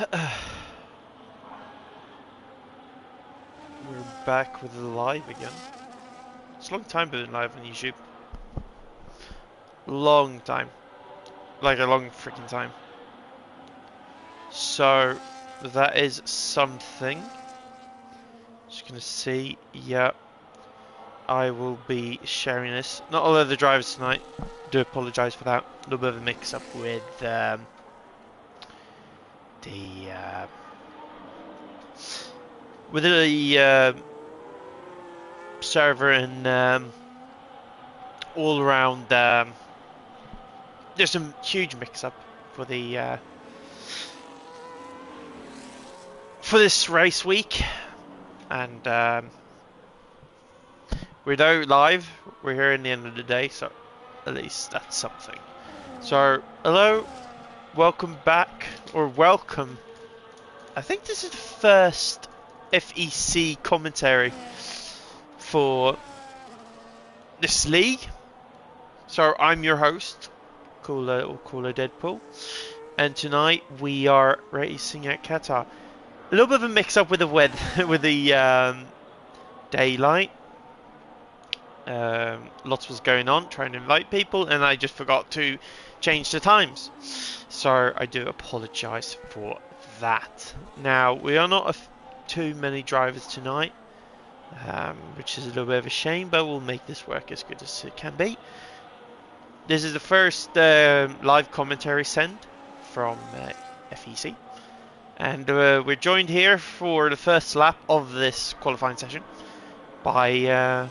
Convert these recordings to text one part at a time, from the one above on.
We're back with the live again. It's a long time been live on YouTube. Long time. Like a long freaking time. So, that is something. Just gonna see. Yeah. I will be sharing this. Not all of the drivers tonight. Do apologise for that. A little bit of a mix up with the server and all around. There's some huge mix-up for the for this race week, and we're now live. We're here in the end of the day, so at least that's something. So hello, welcome back, or welcome. I think this is the first FEC commentary for this league. So I'm your host, Cooler Deadpool, and tonight we are racing at Qatar. A little bit of a mix-up with the weather, with the daylight. Lots was going on, trying to invite people, and I just forgot to change the times. So I do apologise for that. Now, we are not too many drivers tonight, which is a little bit of a shame, but we'll make this work as good as it can be. This is the first live commentary send from FEC. And we're joined here for the first lap of this qualifying session by,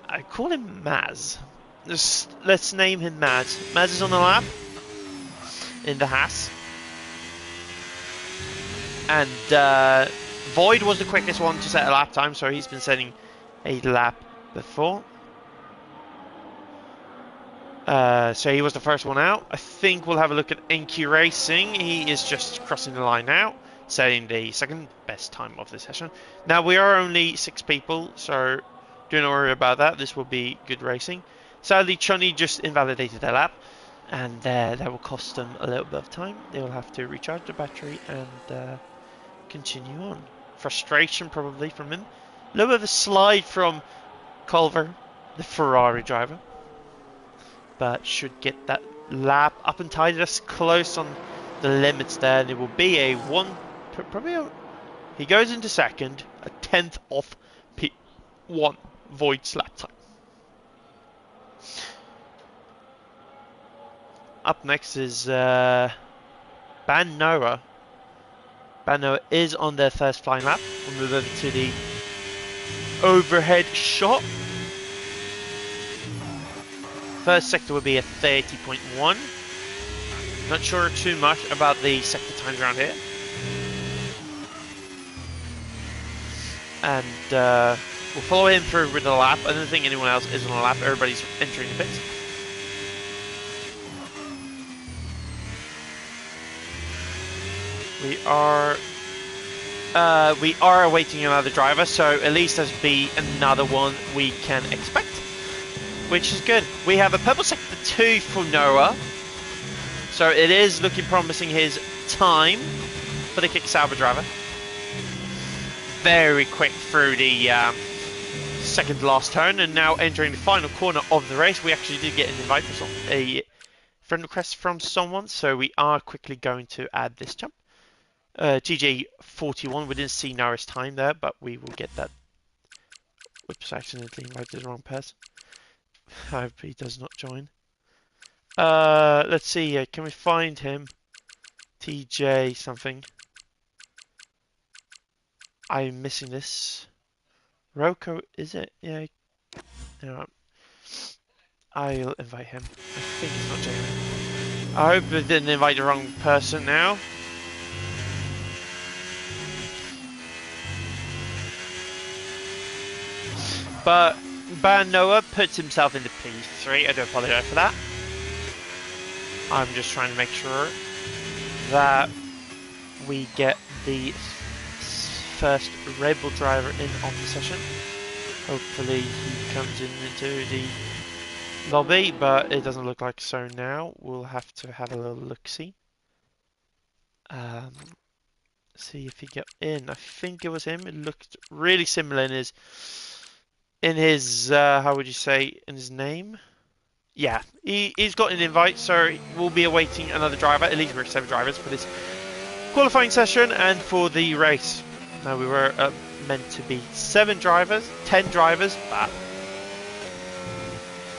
I call him Maz. Let's name him Maz. Maz is on the lap in the Haas. And Void was the quickest one to set a lap time, so he's been setting a lap before. So he was the first one out. I think we'll have a look at NQ Racing. He is just crossing the line now, setting the second best time of the session. Now, we are only 6 people, so do not worry about that. This will be good racing. Sadly, Chunny just invalidated their lap, and that will cost them a little bit of time. They will have to recharge the battery and continue on. Frustration probably from him. A little bit of a slide from Culver, the Ferrari driver, but should get that lap up and tied us close on the limits there. And it will be a he goes into second, a 10th off P1 Void's lap time. Up next is Ban Noah. Ban Noah is on their first flying lap. We'll move over to the overhead shot. First sector will be a 30.1. Not sure too much about the sector times around here. And we'll follow him through with the lap. I don't think anyone else is on a lap. Everybody's entering the pits. We are awaiting another driver, so at least there's be another one we can expect, which is good. We have a purple sector 2 for Noah, so it is looking promising his time for the kick Sauber driver. Very quick through the second last turn, and now entering the final corner of the race. We actually did get an invite for a friend request from someone, so we are quickly going to add this jump. TJ41, we didn't see Noah's time there, but we will get that. Whoops, I accidentally invited the wrong person. I hope he does not join. Let's see, can we find him? TJ something. I'm missing this. Roko, is it? Yeah. No. I'll invite him. I think he's not genuine. I hope I didn't invite the wrong person now. But Ban Noah puts himself into P3. I do apologise for that. I'm just trying to make sure that we get the first Red Bull driver in on the session. Hopefully he comes into the lobby, but it doesn't look like so now. We'll have to have a little look-see. Um, see if he got in. I think it was him. It looked really similar in his how would you say, in his name? Yeah, he's got an invite, so we'll be awaiting another driver. At least we're 7 drivers for this qualifying session and for the race. Now we were meant to be 7 drivers, 10 drivers, but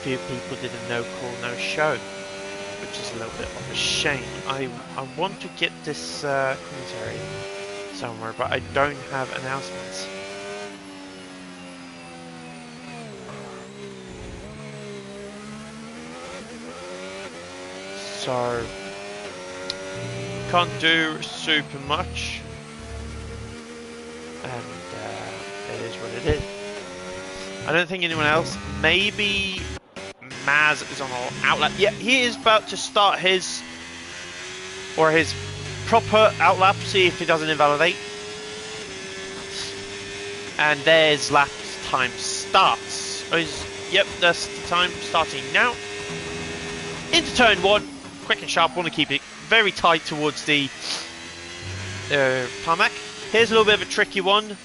few people did a no call, no show, which is a little bit of a shame. I want to get this commentary somewhere, but I don't have announcements. So can't do super much, and it is what it is. I don't think anyone else. Maybe Maz is on an outlap. Yeah, he is about to start his proper outlap. See if he doesn't invalidate. And there's lap time starts. Yep, that's the time starting now. Into turn 1. Quick and sharp. Want to keep it very tight towards the tarmac. Here's a little bit of a tricky one.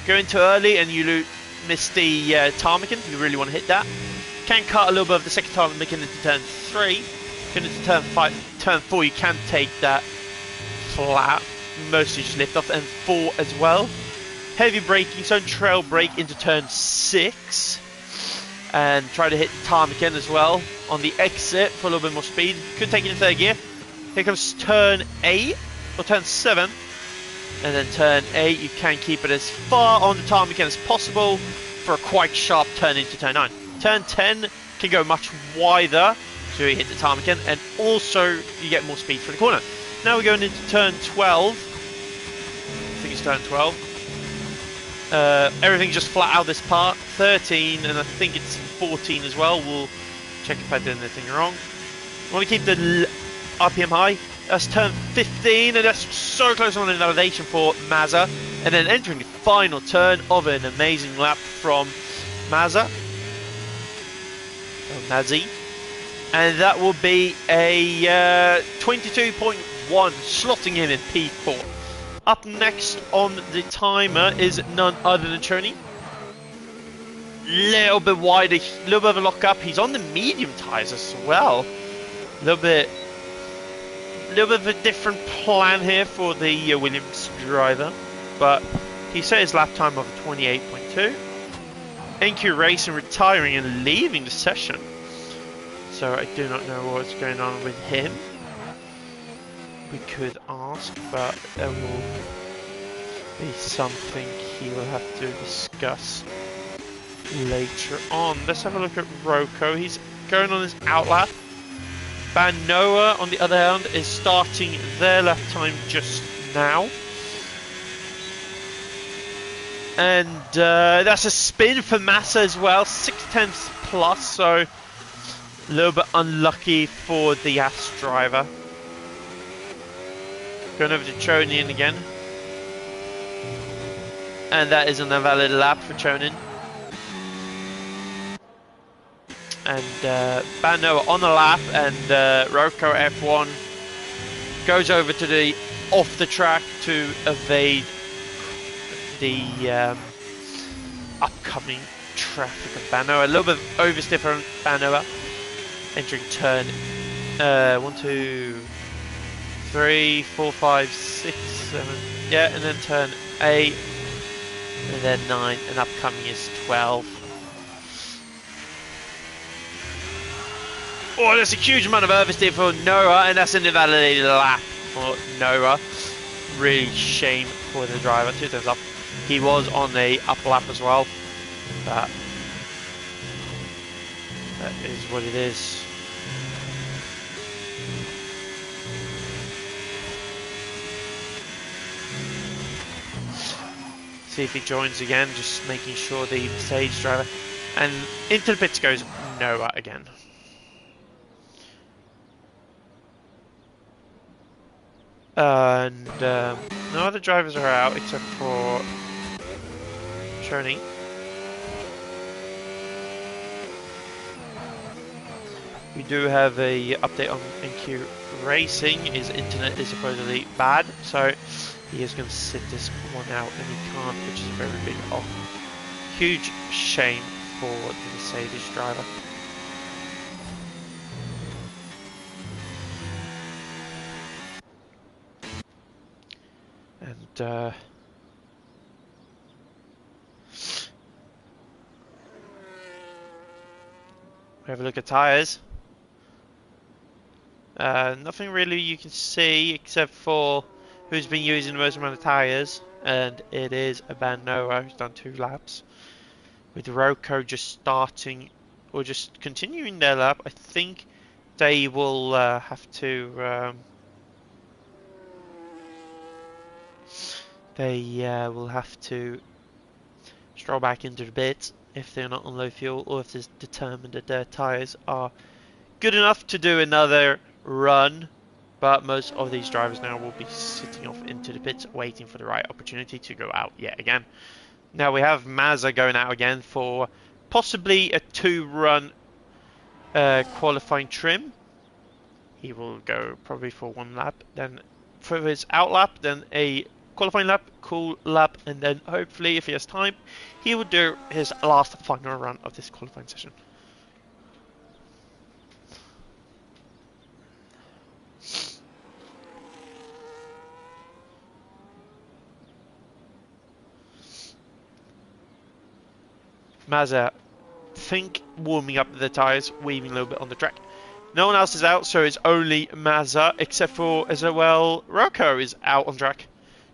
Go in too early and you miss the tarmac. You really want to hit that. Can cut a little bit of the second tarmac into turn 3. Going into turn 5, turn 4 you can take that flat. Mostly just lift off, and 4 as well. Heavy braking, so trail brake into turn 6. And try to hit the tarmac as well on the exit for a little bit more speed. Could take it in 3rd gear. Here comes turn 8 or turn 7. And then turn 8, you can keep it as far on the tarmac as possible for a quite sharp turn into turn 9. Turn 10 can go much wider, so you hit the tarmac and also you get more speed for the corner. Now we're going into turn 12. I think it's turn 12. Everything just flat out this part. 13, and I think it's 14 as well. We'll check if I did anything wrong. I want to keep the RPM high. That's turn 15, and that's so close on invalidation for Mazza. And then entering the final turn of an amazing lap from Mazza. Mazzy. And that will be a 22.1, slotting him in P4. Up next on the timer is none other than Choney. Little bit wider, little bit of a lock up. He's on the medium tyres as well. Little bit of a different plan here for the Williams driver, but he set his lap time of 28.2. NQ Racing retiring and leaving the session, so I do not know what's going on with him. We could ask, but there will be something he will have to discuss later on. Let's have a look at Rocco. He's going on his outlap. Banoa, on the other hand, is starting their lap time just now. And that's a spin for Massa as well, 6/10 plus, so a little bit unlucky for the As driver. Going over to Chonin again. And that is an invalid lap for Chonin. And Bano on the lap, and Rocco F1 goes over to the off the track to evade the upcoming traffic of Banoa. A little bit of oversteer on Banoa. Entering turn 1, 2, 3, 4, 5, 6, 7. Yeah, and then turn 8, and then 9, and upcoming is 12. Oh, that's a huge amount of oversteer for Noah, and that's an invalidated lap for Noah. Really shame for the driver. 2 turns up. He was on the up lap as well, but that is what it is. See if he joins again, just making sure the Mercedes driver. And into the pits goes Noah again. And no other drivers are out except for Choney. We do have a update on NQ Racing. His internet is supposedly bad, so he is going to sit this one out, and he can't, which is a very big huge shame for the Mercedes driver. And we have a look at tyres. Nothing really you can see except for who's been using the most amount of tyres, and it is Noah who's done 2 laps. With Rocco just starting or just continuing their lap, I think they will have to. Will have to stroll back into the pits if they're not on low fuel, or if it's determined that their tyres are good enough to do another run. But most of these drivers now will be sitting off into the pits, waiting for the right opportunity to go out yet again. Now we have Mazza going out again for possibly a 2-run qualifying trim. He will go probably for 1 lap, then for his out lap, then a qualifying lap, cool lap, and then hopefully, if he has time, he will do his last final run of this qualifying session. Mazza, think warming up the tyres, weaving a little bit on the track. No one else is out, so it's only Mazza, except for as well Rocco is out on track.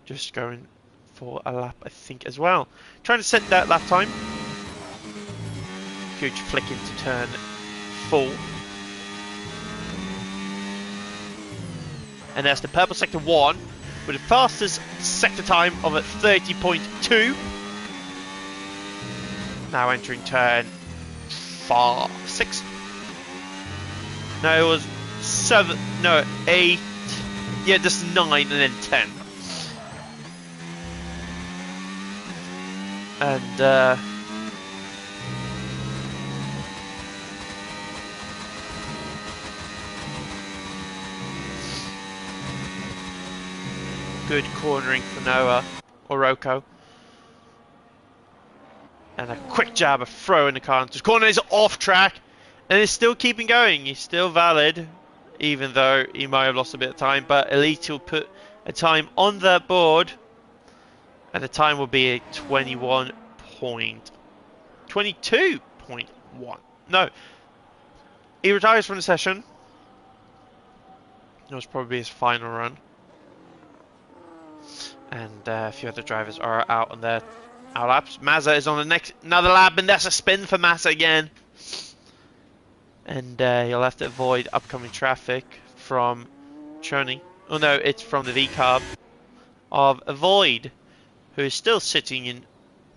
Just going for a lap, I think, as well. Trying to set that lap time. Huge flick into turn 4. And there's the purple sector 1 with the fastest sector time of a 30.2. Now entering turn 6. No, it was 7. No, 8. Yeah, just 9 and then 10. And good cornering for Noah or Rocco. And a quick jab of throwing the car into the corner. Is off track, and it's still keeping going. He's still valid, even though he might have lost a bit of time. But at least he'll put a time on the board, and the time will be a 22.1. No, he retires from the session. That was probably his final run, and a few other drivers are out on their laps. Mazza is on the next another lap, and that's a spin for Mazza again. And he'll have to avoid upcoming traffic from Cherney. Oh no, it's from the V-carb of Avoid, who is still sitting in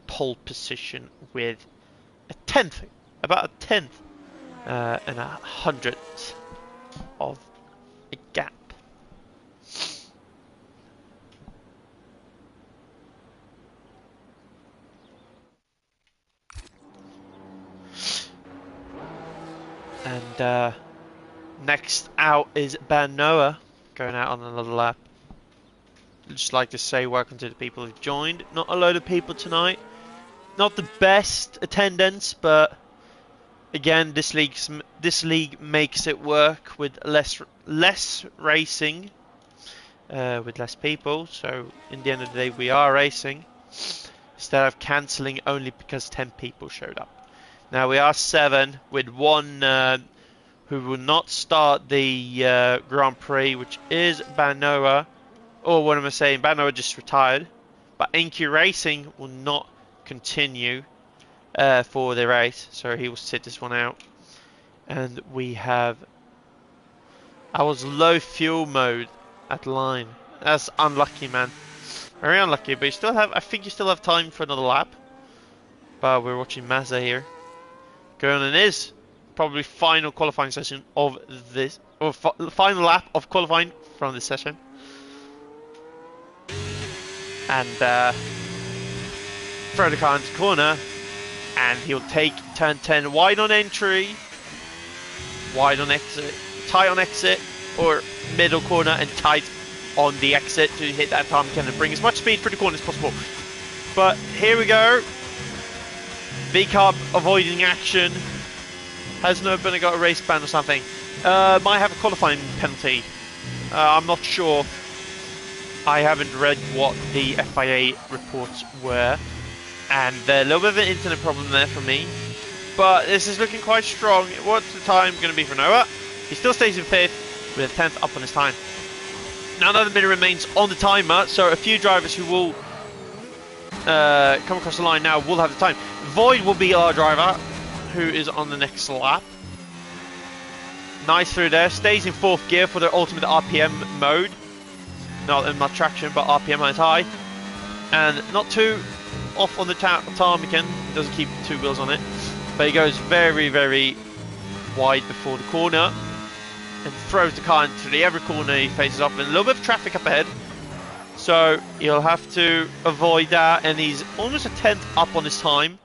pole position with a 10th, about a 10th and a 100th of a gap. And next out is Noah going out on another lap. I'd just like to say welcome to the people who've joined. Not a load of people tonight. Not the best attendance, but again, this league makes it work with less racing, with less people. So in the end of the day, we are racing instead of cancelling only because 10 people showed up. Now we are 7 with 1 who will not start the Grand Prix, which is Banoa. Or what am I saying? Banoa just retired. But NQ Racing will not continue for the race, so he will sit this one out. And we have... I was low fuel mode at line. That's unlucky, man. Very unlucky, but you still have... I think you still have time for another lap. But we're watching Mazza here. Going on his probably final qualifying session of this, or final lap of qualifying from this session. And throw the car into the corner, and he'll take turn 10 wide on entry. wide on exit, tight on exit, or middle corner and tight on the exit to hit that time again and bring as much speed through the corner as possible. But here we go. V-Carb avoiding action. Has nobody got a race ban or something? Might have a qualifying penalty. I'm not sure. I haven't read what the FIA reports were. And a little bit of an internet problem there for me. But this is looking quite strong. What's the time going to be for Noah? He still stays in 5th with a 10th up on his time. Now another minute remains on the timer, so a few drivers who will come across the line now will have the time. Void will be our driver, who is on the next lap. Nice through there, stays in 4th gear for the ultimate RPM mode. Not traction, but RPM is high. And not too off on the tarmac again, doesn't keep 2 wheels on it. But he goes very, very wide before the corner and throws the car into the every corner he faces off, and a little bit of traffic up ahead. So he'll have to avoid that, and he's almost a 10th up on his time.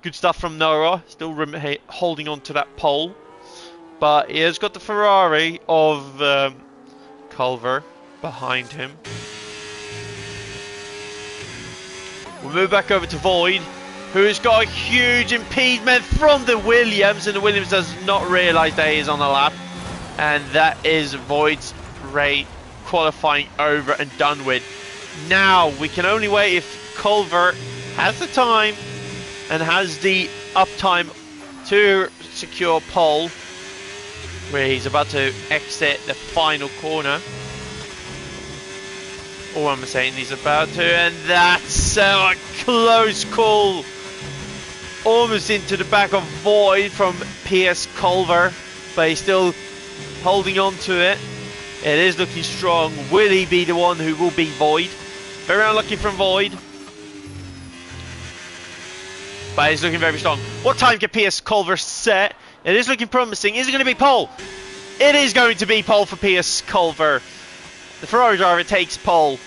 Good stuff from Noah, still holding on to that pole. But he has got the Ferrari of Culver behind him. We'll move back over to Void, who's got a huge impediment from the Williams, and the Williams does not realise that he is on the lap. And that is Void's rate qualifying over and done with. Now we can only wait if Culver has the time and has the uptime to secure pole, where he's about to exit the final corner. All I'm saying, he's about to, and that's a close call. Almost into the back of Void from PS Culver, but he's still holding on to it. It is looking strong. Will he be the one who will beat Void? Very unlucky from Void, but he's looking very strong. What time can PS Culver set? It is looking promising. Is it going to be pole? It is going to be pole for PS Culver. The Ferrari driver takes pole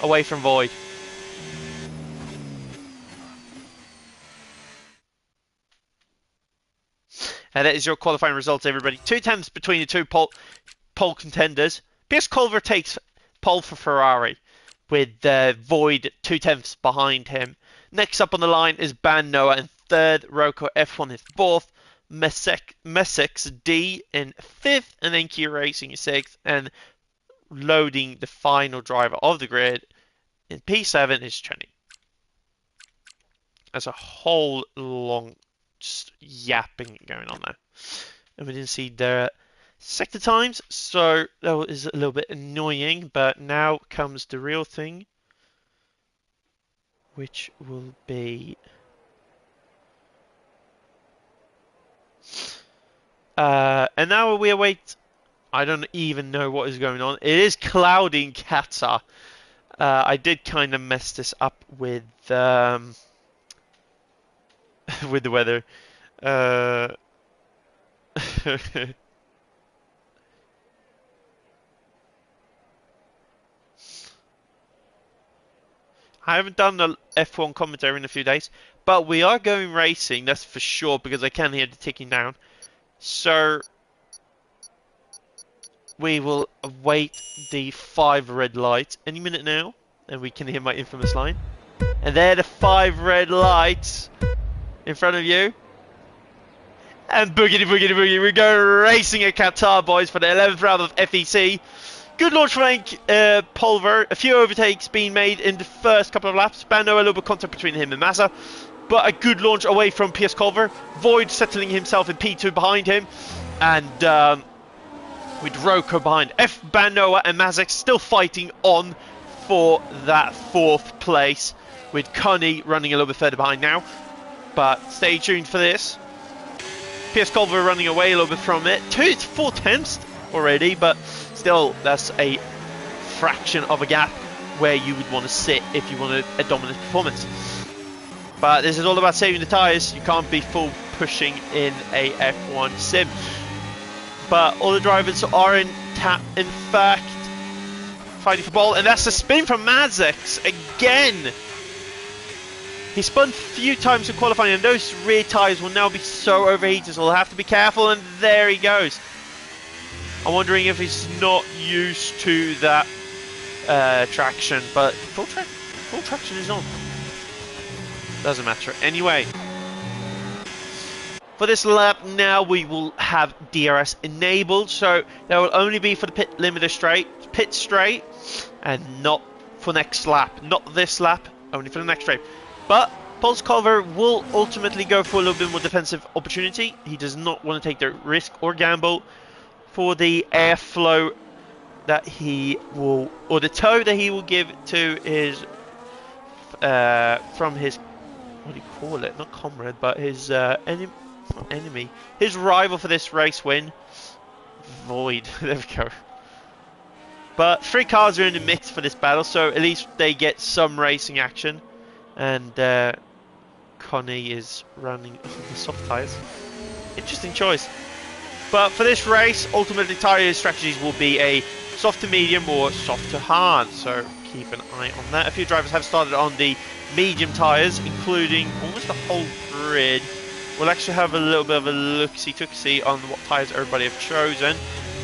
away from Void. And that is your qualifying results, everybody. 2 tenths between the two pole contenders. PS Culver takes pole for Ferrari, with Void 2 tenths behind him. Next up on the line is Ban Noah in 3rd, Roko F1 in 4th, Messex D in 5th, and then Q Racing in 6th, and loading the final driver of the grid in P7 is Chenny. There's a whole long just yapping going on there, and we didn't see their sector times, so that is a little bit annoying. But now comes the real thing, which will be and now we await. I don't even know what is going on. It is cloudy in Qatar. I did kind of mess this up with with the weather. I haven't done the F1 commentary in a few days, but we are going racing, that's for sure, because I can hear the ticking down. So we will await the 5 red lights any minute now, and we can hear my infamous line. And there are the 5 red lights in front of you. And boogity boogity boogie, we go racing at Qatar, boys, for the 11th round of FEC. Good launch for Pulver. A few overtakes being made in the first couple of laps. Bando, a little bit of contact between him and Massa, but a good launch away from PS Culver. Void settling himself in P2 behind him, and with Roko behind. Banoa and Mazek still fighting on for that 4th place, with Connie running a little bit further behind now. But stay tuned for this. PS Culver running away a little bit from it. 4 tenths already, but still, that's a fraction of a gap where you would want to sit if you wanted a dominant performance. But this is all about saving the tyres. You can't be full pushing in a F1 sim. But all the drivers are in fact fighting for ball, and that's a spin from Mazek again. He spun a few times in qualifying, and those rear tyres will now be so overheated, so he'll have to be careful, and there he goes. I'm wondering if he's not used to that traction, but full traction is on. Doesn't matter. Anyway, for this lap now we will have DRS enabled, so that will only be for the pit straight, and not for next lap. Not this lap, only for the next straight. But Pulse Culver will ultimately go for a little bit more defensive opportunity. He does not want to take the risk or gamble for the airflow that he will, or the tow that he will give to his, from his, what do you call it? Not comrade, but his enemy, his rival for this race win, Void. There we go. But 3 cars are in the mix for this battle, so at least they get some racing action. And Connie is running the soft tyres. Interesting choice. But for this race, ultimately tyre strategies will be a soft to medium or soft to hard. So keep an eye on that. A few drivers have started on the medium tyres, including almost the whole grid. We'll actually have a little bit of a look-see on what tyres everybody have chosen.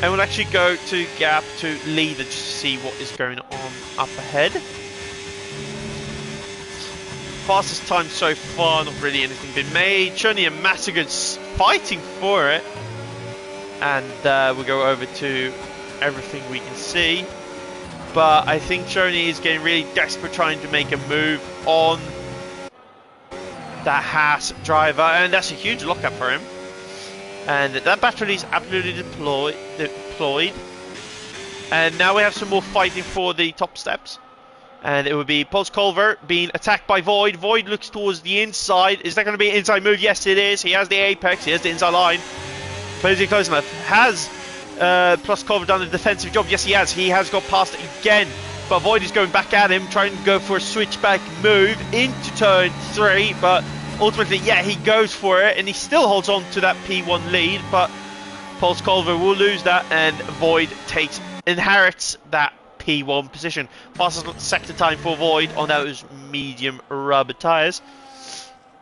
And we'll actually go to gap to leader just to see what is going on up ahead. Fastest time so far, not really anything been made. Chunny and Massigan's fighting for it. And we'll go over to everything we can see. But I think Chunny is getting really desperate trying to make a move on that Haas driver. And that's a huge lockup for him. And that battery is absolutely deployed. And now we have some more fighting for the top steps. And it would be Pulse Culver being attacked by Void. Void looks towards the inside. Is that going to be an inside move? Yes, it is. He has the apex. He has the inside line. But is he close enough? Has Pulse Culver done a defensive job? Yes, he has. He has got past it again. But Void is going back at him, trying to go for a switchback move into turn 3. But ultimately, yeah, he goes for it, and he still holds on to that P1 lead, but Pulse Culver will lose that, and Void inherits that P1 position. Fastest sector time for Void on those medium rubber tyres.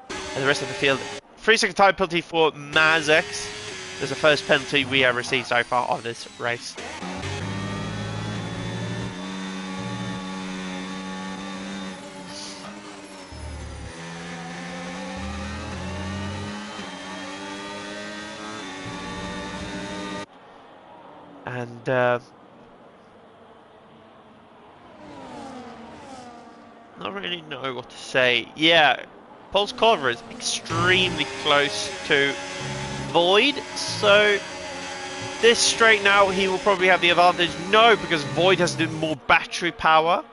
And the rest of the field, 3-second time penalty for Mazex. There's the first penalty we have received so far on this race. And not really know what to say. Yeah, Pulse Culver is extremely close to Void, so this straight now he will probably have the advantage. No, because Void has more battery power,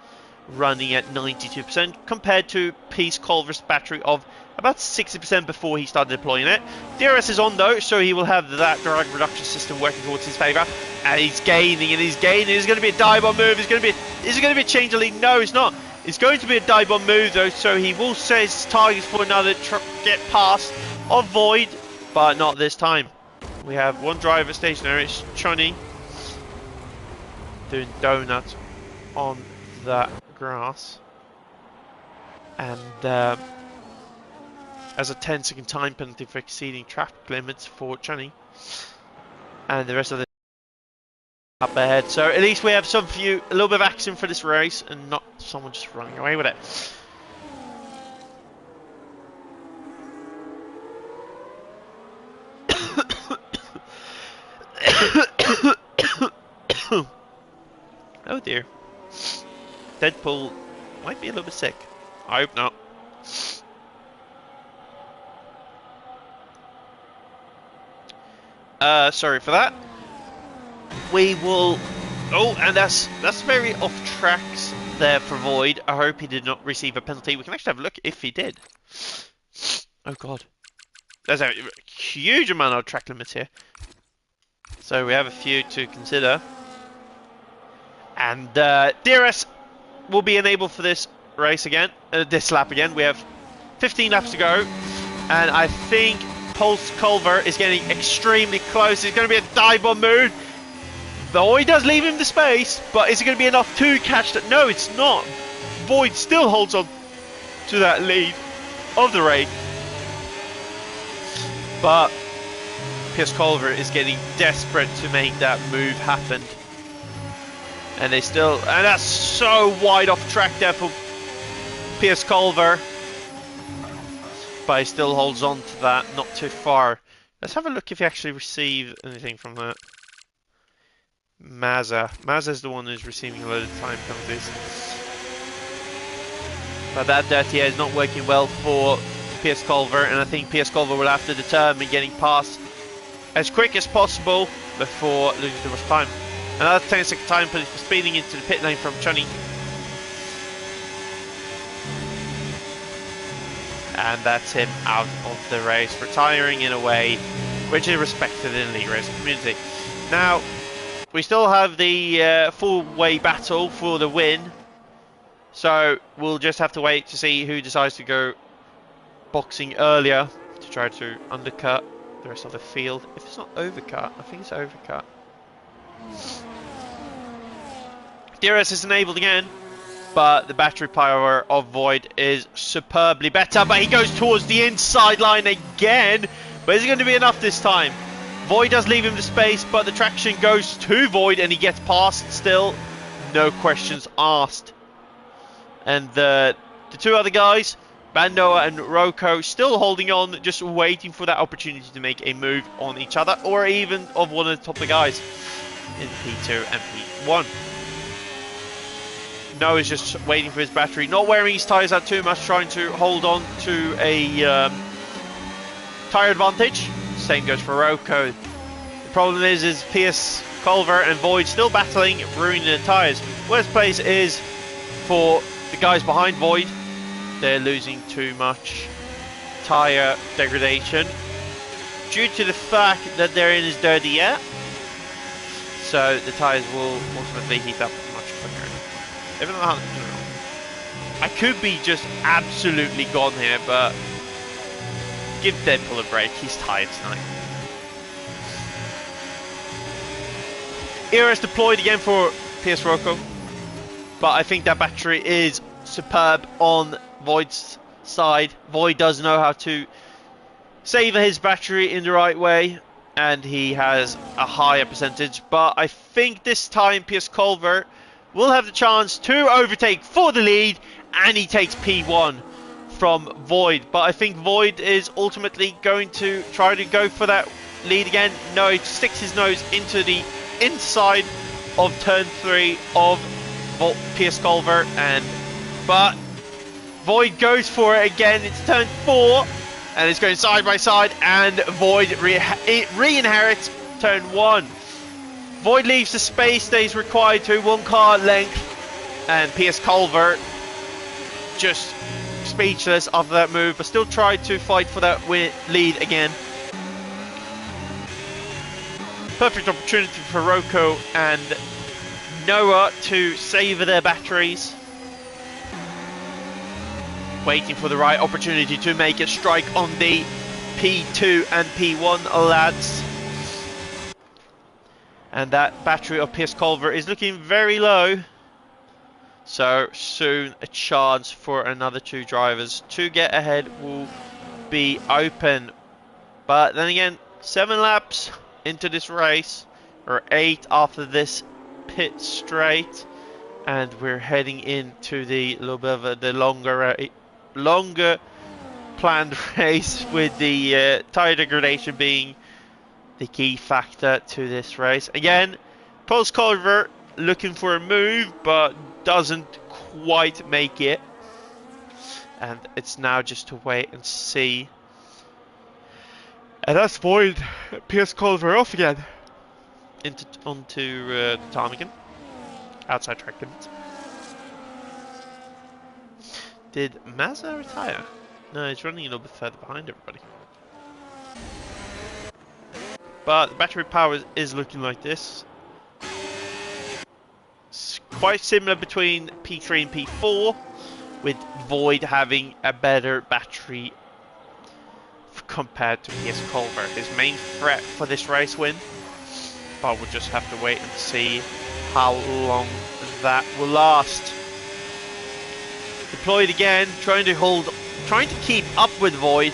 running at 92% compared to Pulse Culver's battery of about 60% before he started deploying it. DRS is on though, so he will have that drag reduction system working towards his favour. And he's gaining, and he's gaining. It's going to be a dive bomb move. Is it going to be a change of lead? No, it's not. It's going to be a dive bomb move though, so he will set his targets for another get past of Void, but not this time. We have one driver stationary. It's Chunny doing donuts on that grass. And as a 10-second time penalty for exceeding traffic limits for Chunny. And the rest of the up ahead. So at least we have a little bit of action for this race and not someone just running away with it. Oh dear. Deadpool might be a little bit sick. I hope not. Sorry for that. We will... Oh, and that's very off tracks there for Void. I hope he did not receive a penalty. We can actually have a look if he did. Oh god. There's a huge amount of track limits here. So we have a few to consider. And DRS will be enabled for this race again. This lap again. We have 15 laps to go. And I think Pulse Culver is getting extremely close. It's going to be a dive bomb move. Though he does leave him the space, but is it going to be enough to catch that? No, it's not. Void still holds on to that lead of the race. But Piers Culver is getting desperate to make that move happen. And they still, and that's so wide off track there for Piers Culver. But he still holds on to that, not too far. Let's have a look if he actually received anything from that. Mazza is the one who's receiving a load of time penalties. But that dirty air is not working well for Piers Culver, and I think Piers Culver will have to determine getting past as quick as possible before losing too much time. Another 10-second time penalty for speeding into the pit lane from Chunny. And that's him out of the race, retiring in a way which is respected in the league racing community. Now, we still have the full-way battle for the win, so we'll just have to wait to see who decides to go boxing earlier to try to undercut the rest of the field. If it's not overcut, I think it's overcut. DRS is enabled again, but the battery power of Void is superbly better, but he goes towards the inside line again. But is it going to be enough this time? Void does leave him the space, but the traction goes to Void and he gets past still. No questions asked. And the two other guys, Bandoa and Roko, still holding on, just waiting for that opportunity to make a move on each other, or even of one of the top guys in P2 and P1. No, he's just waiting for his battery, not wearing his tyres out too much, trying to hold on to a tyre advantage. Same goes for Roko. The problem is Piers Culver and Void still battling, ruining the tyres. Worst place is for the guys behind Void. They're losing too much tyre degradation due to the fact that they're in his dirty air. So the tyres will ultimately heat up much quicker. Even though I could be just absolutely gone here, but give Deadpool a break. He's tired tonight. ERS deployed again for Piers Roko, but I think that battery is superb on Void's side. Void does know how to savour his battery in the right way, and he has a higher percentage. But I think this time Piers Culver will have the chance to overtake for the lead, and he takes P1 from Void. But I think Void is ultimately going to try to go for that lead again. No, he sticks his nose into the inside of turn 3 of Piers Culver, but Void goes for it again. It's turn 4, and it's going side by side, and Void re-inherits turn 1. Void leaves the space that is required to 1 car length, and Piers Culver just speechless after that move, but still tried to fight for that lead again. Perfect opportunity for Roko and Noah to savour their batteries. Waiting for the right opportunity to make a strike on the P2 and P1 lads. And that battery of Piers Culver is looking very low. So soon a chance for another 2 drivers to get ahead will be open. But then again, 7 laps into this race, or 8 after this pit straight, and we're heading into the little bit of the longer planned race, with the tyre degradation being the key factor to this race. Again, Piers Culver looking for a move, but doesn't quite make it, and it's now just to wait and see. And that's Void Piers Culver off again onto the ptarmigan, outside track limits. Did Mazda retire? No, he's running a little bit further behind everybody. But the battery power is looking like this. It's quite similar between P3 and P4, with Void having a better battery compared to Piers Culver. His main threat for this race win, but we'll just have to wait and see how long that will last. Deployed again, trying to keep up with Void,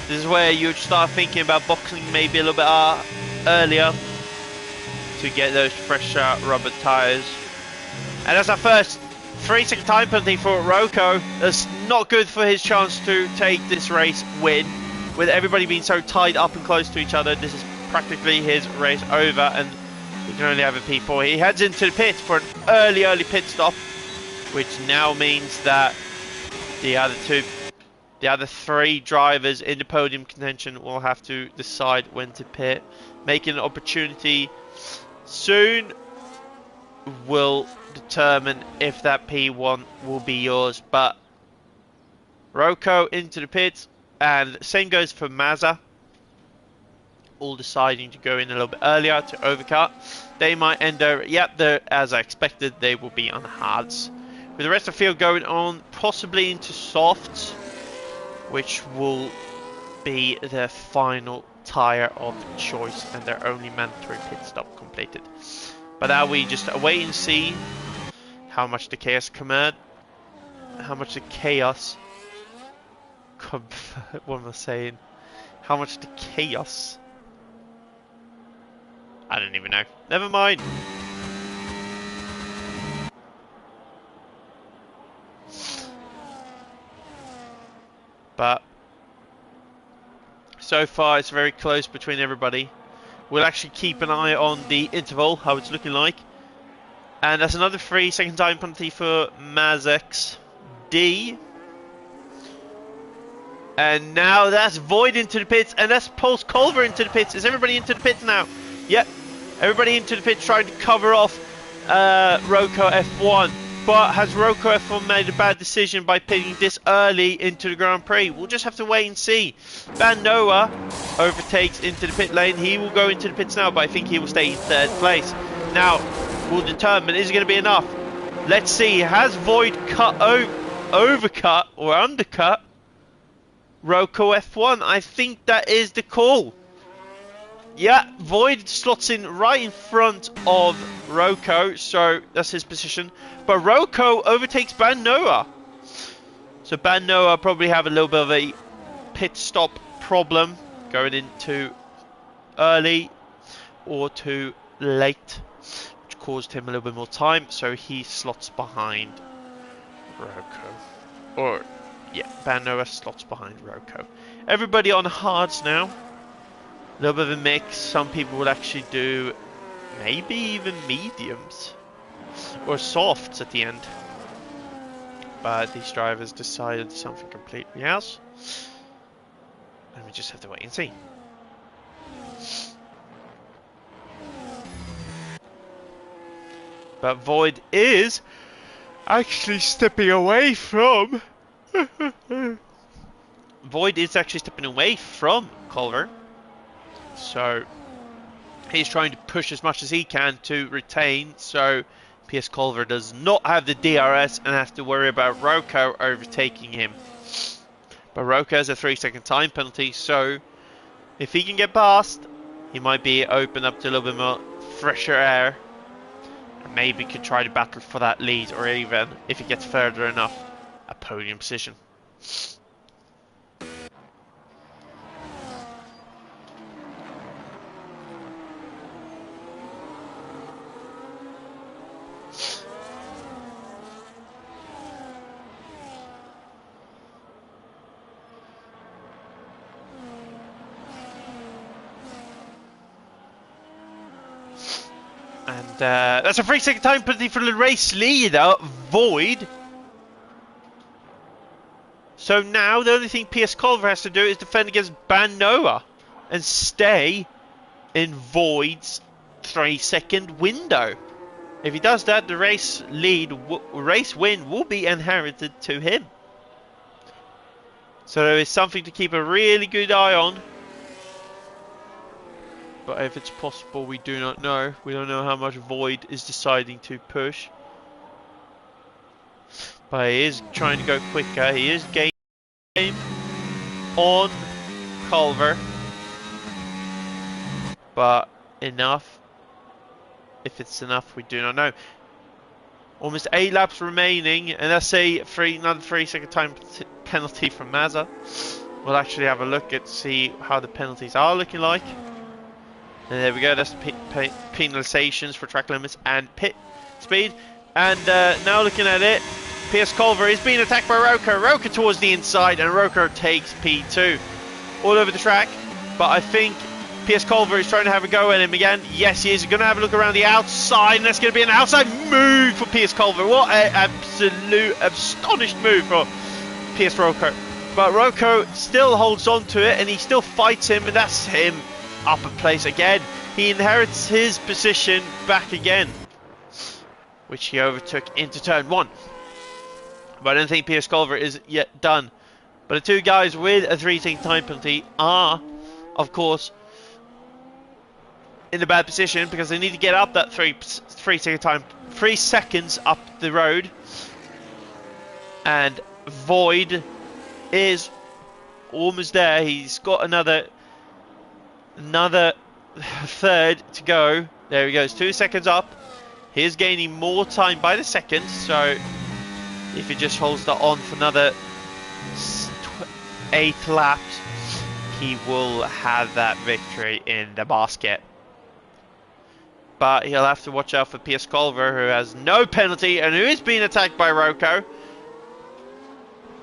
This is where you start thinking about boxing maybe a little bit earlier to get those fresh rubber tyres. And that's our first 3-second time penalty for Rocco. That's not good for his chance to take this race win. With everybody being so tied up and close to each other, this is practically his race over, and he can only have a P4. He heads into the pit for an early pit stop, which now means that the other three drivers in the podium contention will have to decide when to pit. Making an opportunity soon will determine if that P1 will be yours. But Rocco into the pits, and same goes for Mazza. All deciding to go in a little bit earlier to overcut. They might end over. Yep, as I expected, they will be on hards. With the rest of the field going on, possibly into softs, which will be their final tyre of choice and their only mandatory pit stop completed. But now we just wait and see how much the chaos command, how much the chaos. What am I saying? How much the chaos? I don't even know. Never mind. But so far it's very close between everybody. We'll actually keep an eye on the interval, how it's looking like. And that's another 3-second time penalty for Mazx D. And now that's Void into the pits, and that's Pulse Culver into the pits. Is everybody into the pits now? Yep, everybody into the pits trying to cover off Rocco F1. But has Rocco F1 made a bad decision by pitting this early into the Grand Prix? We'll just have to wait and see. Van Noah overtakes into the pit lane. He will go into the pits now, but I think he will stay in third place. Now, we'll determine, is it going to be enough? Let's see. Has Void overcut or undercut Rocco F1? I think that is the call. Yeah, Void slots in right in front of Rocco, so that's his position. But Rocco overtakes Ban Noah. So Ban Noah probably have a little bit of a pit stop problem, going in too early or too late, which caused him a little bit more time, so he slots behind Rocco. Or, yeah, Ban Noah slots behind Rocco. Everybody on hards now. A little bit of a mix. Some people will actually do maybe even mediums or softs at the end. But these drivers decided something completely else. And we just have to wait and see. But Void is actually stepping away from... Void is actually stepping away from Culver. So he's trying to push as much as he can to retain, so PS Culver does not have the DRS and has to worry about Rocco overtaking him. But Rocco has a 3-second time penalty, so if he can get past, he might be open up to a little bit more fresher air, and maybe could try to battle for that lead, or even, if he gets further enough, a podium position. And that's a 3-second time penalty for the race leader, Void. So now the only thing PS Culver has to do is defend against Ban Noah and stay in Void's 3-second window. If he does that, the race win will be inherited to him. So there is something to keep a really good eye on. But if it's possible, we do not know. We don't know how much Void is deciding to push. But he is trying to go quicker. He is gaining on Culver. But enough. If it's enough, we do not know. Almost 8 laps remaining. And that's another 3-second time penalty from Mazza. we'll actually have a look at see how the penalties are looking like. And there we go, that's the penalisations for track limits and pit speed. And now looking at it, Piers Culver is being attacked by Roko. Roko towards the inside, and Roko takes P2 all over the track. But I think Piers Culver is trying to have a go at him again. Yes, he is going to have a look around the outside, and that's going to be an outside move for Piers Culver. What an absolute astonished move for Piers Roko. But Roko still holds on to it, and he still fights him, and that's him up a place again. He inherits his position back again, which he overtook into turn 1. But I don't think Piers Culver is yet done. But the two guys with a 3-second time penalty are, of course, in a bad position because they need to get up that 3-second time, 3 seconds up the road. And Void is almost there. He's got another third to go. There he goes, 2 seconds up. He's gaining more time by the second, so if he just holds that on for another 8 laps, he will have that victory in the basket. But he'll have to watch out for Piers Culver, who has no penalty and who is being attacked by Roko.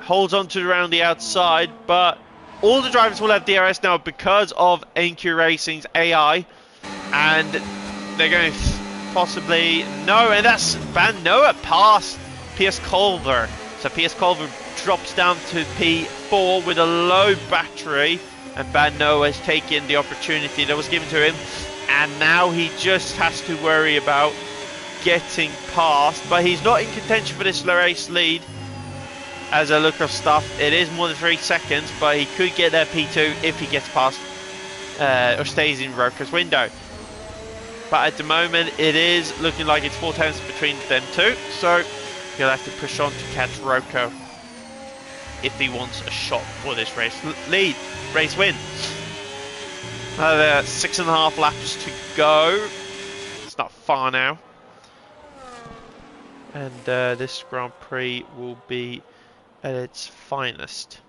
Holds on to around the outside, but all the drivers will have DRS now because of NQ Racing's AI, and they're going to possibly and that's Van Noah past Piers Culver. So Piers Culver drops down to P4 with a low battery, and Van Noah has taken the opportunity that was given to him, and now he just has to worry about getting past. But he's not in contention for this race lead. As a look of stuff, it is more than 3 seconds, but he could get there P2 if he gets past or stays in Roko's window. But at the moment, it is looking like it's 4 tenths between them two, so he'll have to push on to catch Roko if he wants a shot for this race win. Another 6.5 laps to go. It's not far now, and this Grand Prix will be at its finest.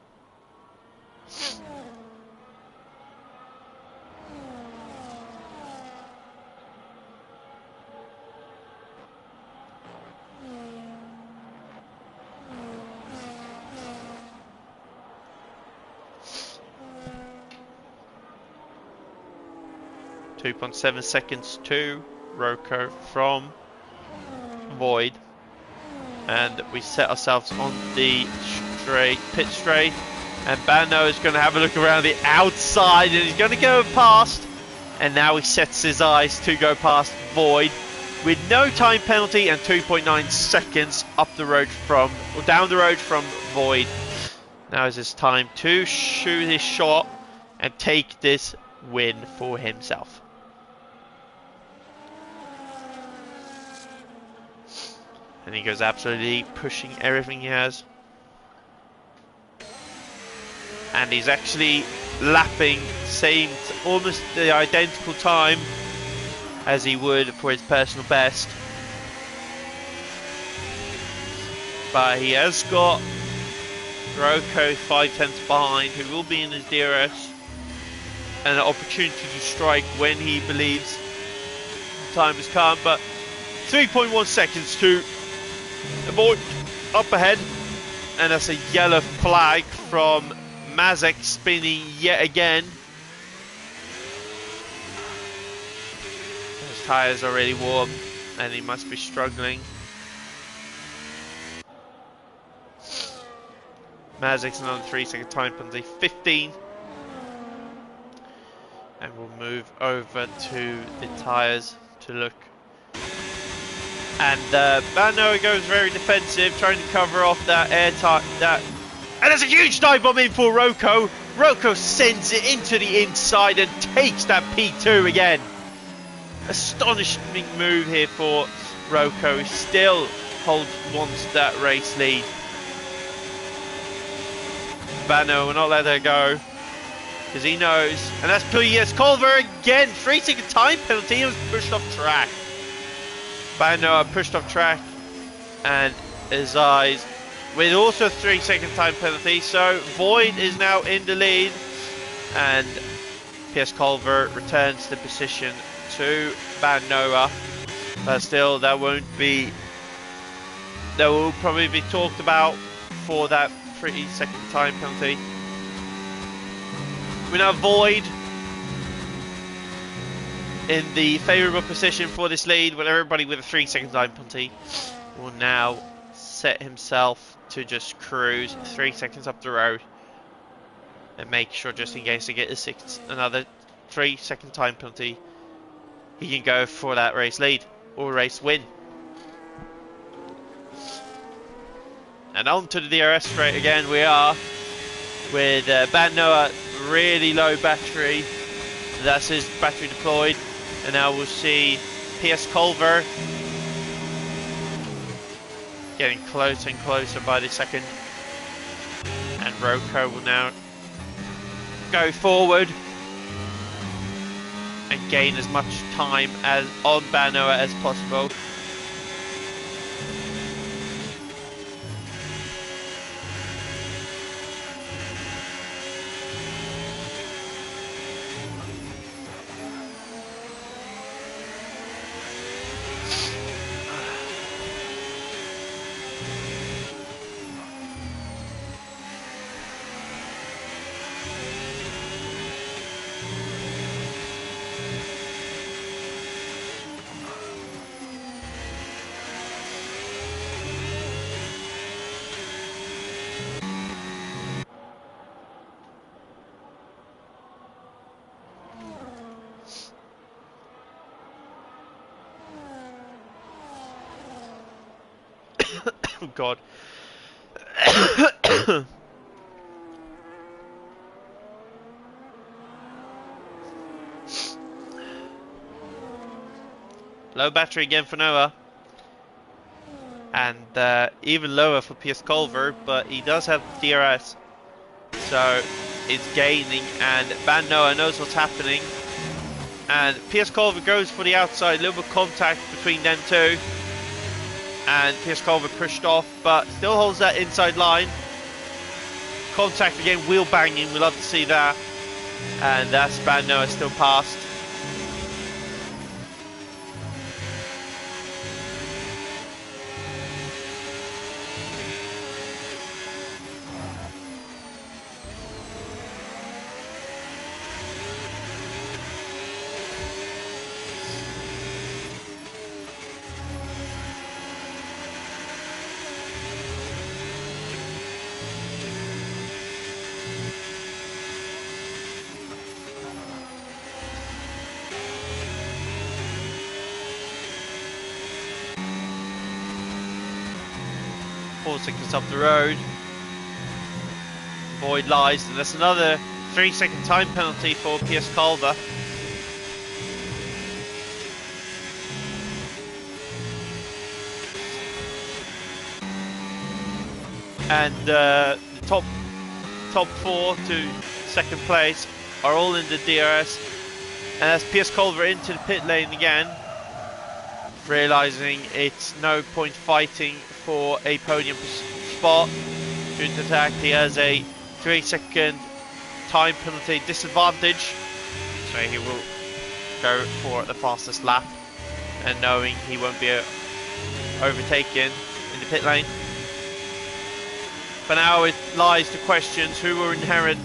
.7 seconds to Roko from Void. And we set ourselves on the pit straight, and Bano is going to have a look around the outside, and he's going to go past, and now he sets his eyes to go past Void with no time penalty and 2.9 seconds up the road down the road from Void. Now is his time to shoot his shot and take this win for himself. And he goes absolutely pushing everything he has. And he's actually lapping almost the identical time as he would for his personal best. But he has got Roko 5 tenths behind, who will be in his DRS, and an opportunity to strike when he believes the time has come. But 3.1 seconds to avoid up ahead, and that's a yellow flag from Mazek spinning yet again. His tyres are already warm and he must be struggling. Mazek's another 3-second time penalty, 15. And we'll move over to the tyres to look. And Bano goes very defensive, trying to cover off that air tire. And there's a huge dive bomb in for Roko. Roko sends it into the inside and takes that P2 again. Astonishing move here for Roko. He still wants that race lead. Bano will not let her go, because he knows. And that's Piers Culver again. 3-second time penalty. He was pushed off track. Bano pushed off track, and his eyes with also a 3-second time penalty. So Void is now in the lead, and Piers Culver returns the position to Van Noah. But still, that will probably be talked about for that 3-second time penalty. We now Void in the favourable position for this lead, with everybody with a 3-second time penalty will now set himself to just cruise 3 seconds up the road and make sure, just in case, to get another 3-second time penalty, he can go for that race lead or race win. And on to the DRS straight again we are, with Van Noah really low battery. That's his battery deployed. And now we'll see Piers Culver getting closer and closer by the second. And Roko will now go forward and gain as much time as on Van Noah as possible. Oh God. Low battery again for Noah. And even lower for Piers Culver, but he does have DRS. So it's gaining, and Van Noah knows what's happening. And Piers Culver goes for the outside, a little bit of contact between them two. And Piers Culver pushed off, but still holds that inside line. Contact again, wheel banging, we love to see that. And that's Van Noah still passed. Seconds up the road. Void lies, and that's another 3-second time penalty for Piers Culver. And the top 4 to second place are all in the DRS, and that's Piers Culver into the pit lane again, realizing it's no point fighting for a podium spot due to the fact he has a 3-second time penalty disadvantage, so he will go for the fastest lap, and knowing he won't be overtaken in the pit lane. But now it lies to questions who will inherit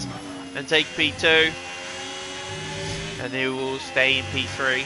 and take P2, and who will stay in P3.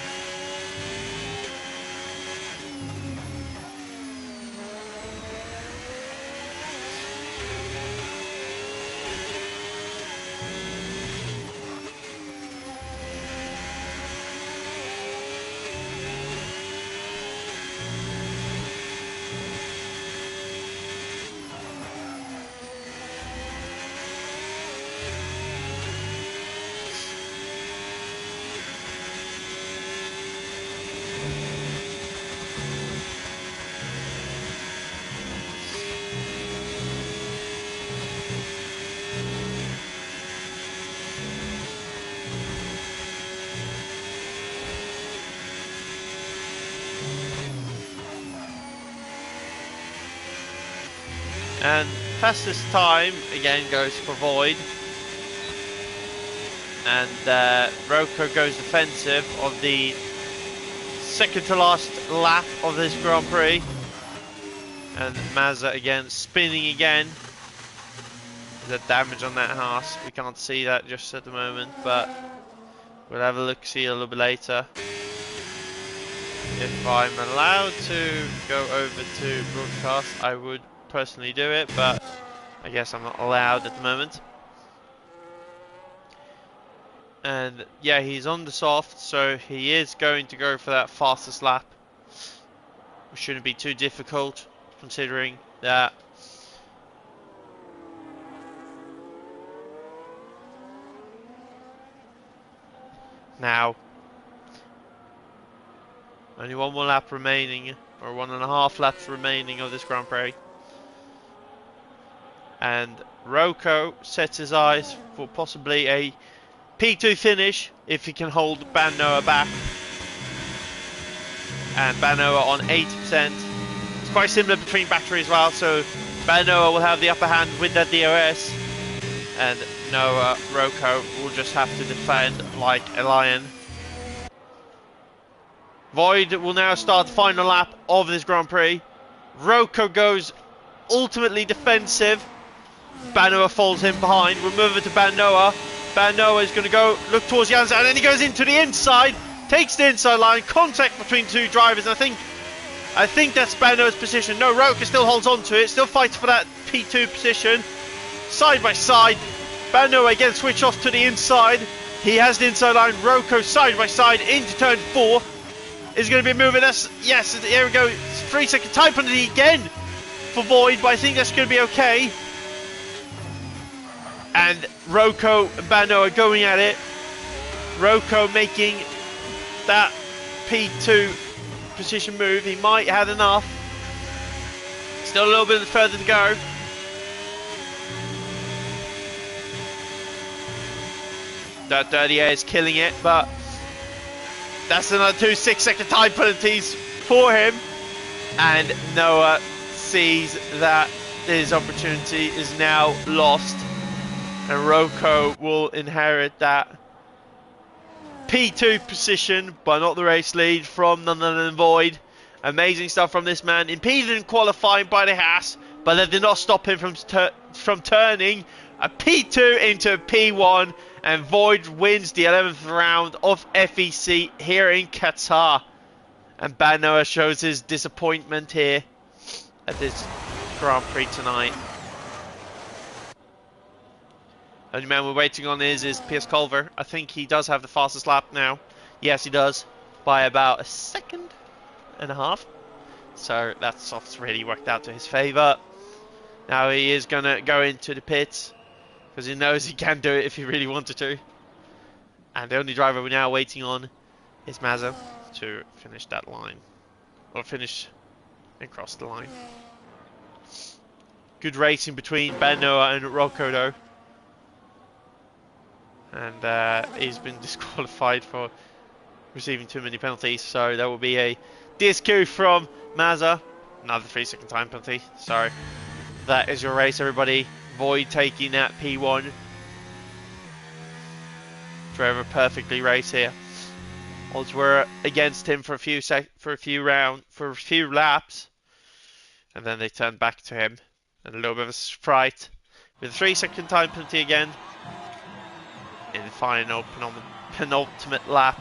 And fastest time again goes for Void. And Roko goes defensive on the second to last lap of this Grand Prix. And Mazza again spinning again. There's damage on that Haas. We can't see that just at the moment, but we'll have a look, see a little bit later. If I'm allowed to go over to broadcast, I would personally do it, but I guess I'm not allowed at the moment. And yeah, he's on the soft, so he is going to go for that fastest lap. It shouldn't be too difficult, considering that now only one more lap remaining, or 1.5 laps remaining of this Grand Prix. And Roko sets his eyes for possibly a P2 finish if he can hold Banoa back. And Banoa on 80%. It's quite similar between battery as well, so Banoa will have the upper hand with that DRS. And Noah Roko will just have to defend like a lion. Void will now start the final lap of this Grand Prix. Roko goes ultimately defensive. Banoa falls in behind. We'll move it to Banoa. Banoa is going to go look towards Jansen, and then he goes into the inside, takes the inside line, contact between two drivers. I think that's Banoa's position. No, Roko still holds on to it, still fights for that P2 position. Side by side, Banoa again switch off to the inside. He has the inside line. Roko side by side into turn 4. Is going to be moving us. Yes, here we go. 3-second time penalty again for Void, but I think that's going to be okay. And Roko and Banoa going at it. Roko making that P2 position move. He might have enough. Still a little bit further to go. That dirty air is killing it, but that's another 2 6-second time penalties for him. And Noah sees that his opportunity is now lost. And Roko will inherit that P2 position, but not the race lead from none other than Void. Amazing stuff from this man. Impeded in qualifying by the Haas, but that did not stop him from turning a P2 into a P1. And Void wins the 11th round of FEC here in Qatar. And Banoa shows his disappointment here at this Grand Prix tonight. Only man we're waiting on is Piers Culver. I think he does have the fastest lap now. Yes, he does. By about 1.5 seconds. So that soft's really worked out to his favour. Now he is going to go into the pits, because he knows he can do it if he really wanted to. And the only driver we're now waiting on is Mazza to finish that line. Or finish and cross the line. Good racing between Banoa and Roko though. And he's been disqualified for receiving too many penalties. So there will be a DSQ from Mazza. Another 3-second time penalty. So that is your race, everybody. Void taking that P1. Forever perfectly race here. Odds were against him for a few laps, and then they turned back to him. And a little bit of a fright with a 3-second time penalty again in the final penultimate lap.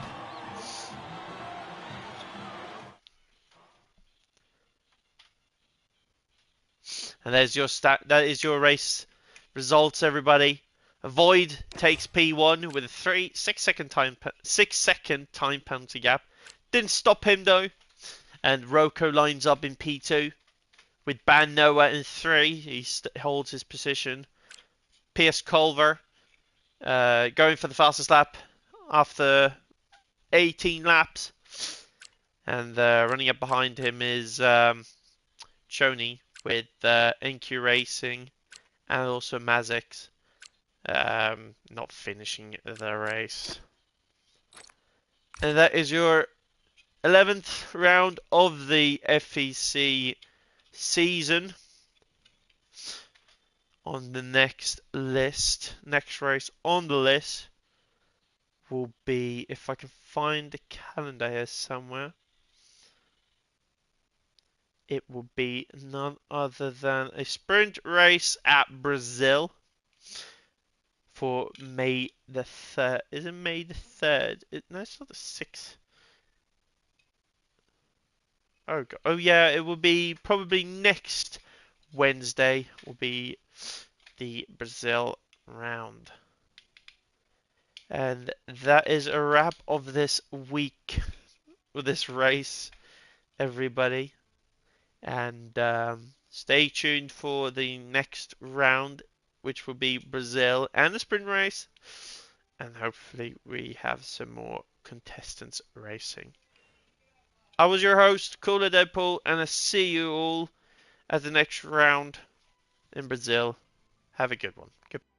And there's your that is your race results, everybody. Void takes P1 with a 6-second time penalty gap. Didn't stop him though. And Roko lines up in P2 with Banoa in 3. He holds his position. Piers Culver going for the fastest lap after 18 laps. And running up behind him is Choney with NQ Racing and also Mazix. Not finishing the race. And that is your 11th round of the FEC season. on the next race on the list will be, if I can find the calendar here somewhere, it will be none other than a sprint race at Brazil for May the 3rd. Is it May the 3rd? No, it's not the 6th. Oh, God. Oh yeah, it will be probably next Wednesday will be the Brazil round. And that is a wrap of this week, with this race, everybody. And stay tuned for the next round, which will be Brazil and the sprint race. And hopefully we have some more contestants racing. I was your host, Cooler Deadpool, and I see you all at the next round in Brazil. Have a good one. Goodbye.